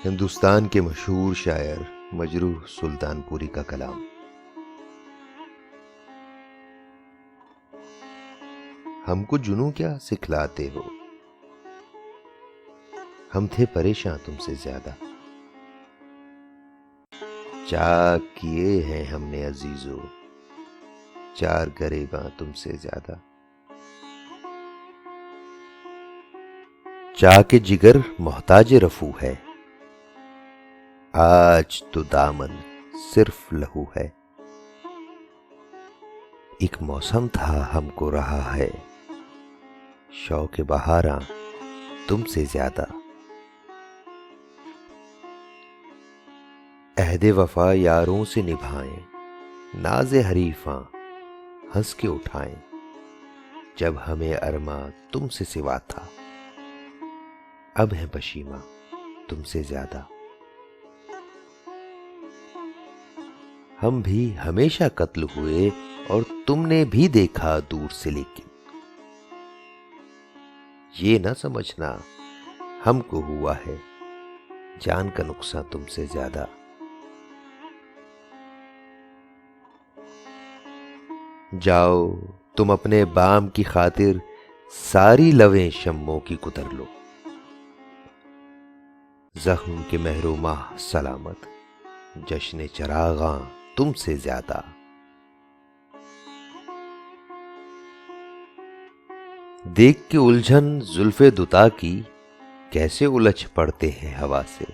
हिंदुस्तान के मशहूर शायर मजरूह सुल्तानपुरी का कलाम। हमको जुनूं क्या सिखलाते हो, हम थे परेशान तुमसे ज्यादा। चाक किए हैं हमने अजीजों, चार गरेबां तुमसे ज्यादा। चाके जिगर मोहताज रफू है, आज तो दामन सिर्फ लहू है। एक मौसम था हमको रहा है, शौक बहारां तुमसे ज्यादा। अहदे वफा यारों से निभाएं, नाज़े हरीफां हंस के उठाएं। जब हमें अरमा तुमसे सिवा था, अब है पशीमा तुमसे ज्यादा। हम भी हमेशा कत्ल हुए और तुमने भी देखा दूर से, लेकिन ये ना समझना हमको हुआ है जान का नुकसान तुमसे ज्यादा। जाओ तुम अपने बाम की खातिर सारी लवें शम्मों की कुतर लो। जख्म के महरूमाह सलामत, जश्न चरागां तुमसे ज्यादा। देख के उलझन जुल्फे दुता की, कैसे उलझ पड़ते हैं हवा से।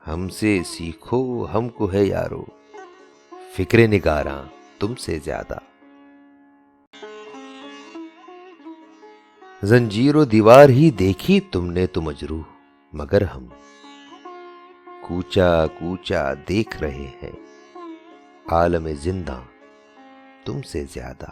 हमसे सीखो हमको है यारो, फिक्रे निगारां तुमसे ज्यादा। जंजीरो दीवार ही देखी तुमने तो मजरूह, मगर हम कूचा कूचा देख रहे हैं आलम जिंदा तुमसे ज्यादा।